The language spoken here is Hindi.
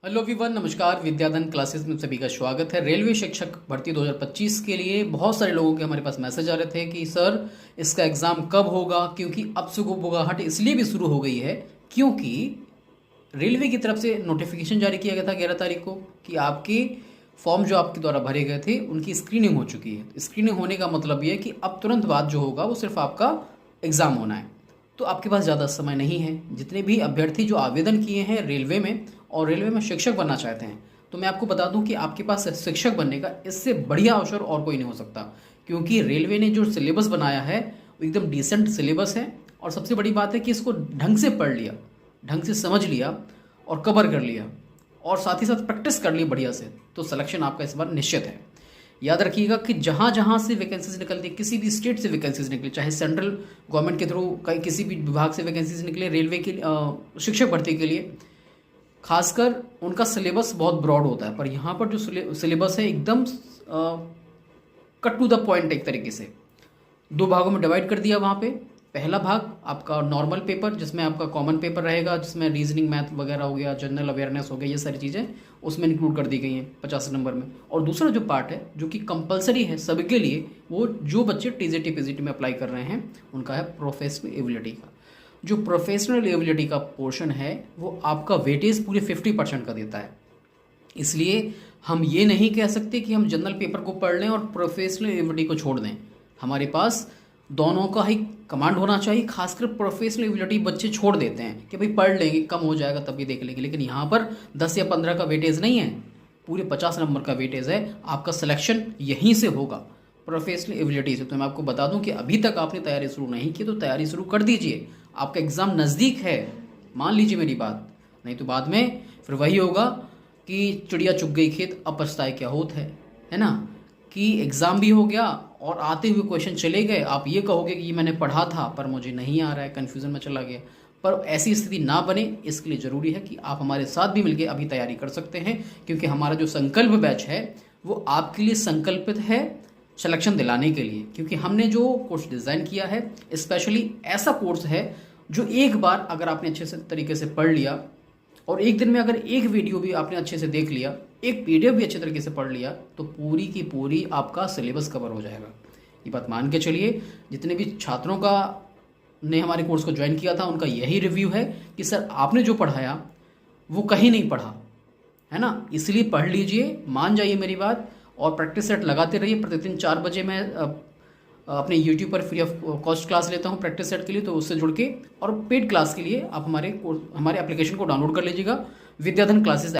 हेलो एवरीवन, नमस्कार। विद्याधन क्लासेस में सभी का स्वागत है। रेलवे शिक्षक भर्ती 2025 के लिए बहुत सारे लोगों के हमारे पास मैसेज आ रहे थे कि सर इसका एग्ज़ाम कब होगा, क्योंकि अब से घबराहट इसलिए भी शुरू हो गई है क्योंकि रेलवे की तरफ से नोटिफिकेशन जारी किया गया था 11 तारीख को कि आपके फॉर्म जो आपके द्वारा भरे गए थे उनकी स्क्रीनिंग हो चुकी है। स्क्रीनिंग होने का मतलब ये है कि अब तुरंत बाद जो होगा वो सिर्फ आपका एग्ज़ाम होना है। तो आपके पास ज़्यादा समय नहीं है। जितने भी अभ्यर्थी जो आवेदन किए हैं रेलवे में और रेलवे में शिक्षक बनना चाहते हैं, तो मैं आपको बता दूं कि आपके पास शिक्षक बनने का इससे बढ़िया अवसर और कोई नहीं हो सकता, क्योंकि रेलवे ने जो सिलेबस बनाया है वो एकदम डिसेंट सिलेबस है। और सबसे बड़ी बात है कि इसको ढंग से पढ़ लिया, ढंग से समझ लिया और कवर कर लिया और साथ ही साथ प्रैक्टिस कर ली बढ़िया से, तो सिलेक्शन आपका इस बार निश्चित है। याद रखिएगा कि जहाँ जहाँ से वैकेंसीज निकलती है, किसी भी स्टेट से वैकेंसीज निकले, चाहे सेंट्रल गवर्नमेंट के थ्रू कहीं किसी भी विभाग से वैकेंसीज निकले रेलवे के शिक्षक भर्ती के लिए, खासकर उनका सिलेबस बहुत ब्रॉड होता है। पर यहाँ पर जो सिलेबस है एकदम कट टू द पॉइंट, एक तरीके से दो भागों में डिवाइड कर दिया। वहाँ पे पहला भाग आपका नॉर्मल पेपर, जिसमें आपका कॉमन पेपर रहेगा, जिसमें रीजनिंग, मैथ वगैरह हो गया, जनरल अवेयरनेस हो गया, ये सारी चीज़ें उसमें इंक्लूड कर दी गई हैं 50 नंबर में। और दूसरा जो पार्ट है जो कि कंपलसरी है सभी के लिए, वो जो बच्चे टीजीटी पीजीटी में अप्लाई कर रहे हैं उनका है प्रोफेशनल एबिलिटी का। जो प्रोफेशनल एबिलिटी का पोर्शन है वो आपका वेटेज पूरे 50% का देता है। इसलिए हम ये नहीं कह सकते कि हम जनरल पेपर को पढ़ लें और प्रोफेशनल एबिलिटी को छोड़ दें। हमारे पास दोनों का ही कमांड होना चाहिए। खासकर प्रोफेशनल एबिलिटी बच्चे छोड़ देते हैं कि भाई पढ़ लेंगे, कम हो जाएगा तब भी देख लेंगे, लेकिन यहाँ पर 10 या 15 का वेटेज नहीं है, पूरे 50 नंबर का वेटेज है। आपका सिलेक्शन यहीं से होगा, प्रोफेशनल एबिलिटी से। तो मैं आपको बता दूं कि अभी तक आपने तैयारी शुरू नहीं की तो तैयारी शुरू कर दीजिए। आपका एग्ज़ाम नज़दीक है, मान लीजिए मेरी बात, नहीं तो बाद में फिर वही होगा कि चिड़िया चुग गई खेत अब पछताए क्या होत है ना। कि एग्ज़ाम भी हो गया और आते हुए क्वेश्चन चले गए, आप ये कहोगे कि ये मैंने पढ़ा था पर मुझे नहीं आ रहा है, कन्फ्यूज़न में चला गया। पर ऐसी स्थिति ना बने, इसके लिए ज़रूरी है कि आप हमारे साथ भी मिलकर अभी तैयारी कर सकते हैं, क्योंकि हमारा जो संकल्प बैच है वो आपके लिए संकल्पित है सिलेक्शन दिलाने के लिए। क्योंकि हमने जो कोर्स डिज़ाइन किया है स्पेशली ऐसा कोर्स है जो एक बार अगर आपने अच्छे से तरीके से पढ़ लिया और एक दिन में अगर एक वीडियो भी आपने अच्छे से देख लिया, एक पीडीएफ भी अच्छे तरीके से पढ़ लिया, तो पूरी की पूरी आपका सिलेबस कवर हो जाएगा। ये बात मान के चलिए। जितने भी छात्रों का ने हमारे कोर्स को ज्वाइन किया था उनका यही रिव्यू है कि सर आपने जो पढ़ाया वो कहीं नहीं पढ़ा, है ना। इसलिए पढ़ लीजिए, मान जाइए मेरी बात, और प्रैक्टिस सेट लगाते रहिए। प्रतिदिन 4 बजे मैं अपने यूट्यूब पर फ्री ऑफ कॉस्ट क्लास लेता हूँ प्रैक्टिस सेट के लिए, तो उससे जुड़ के। और पेड क्लास के लिए आप हमारे एप्लीकेशन को डाउनलोड कर लीजिएगा, विद्याधन क्लासेस।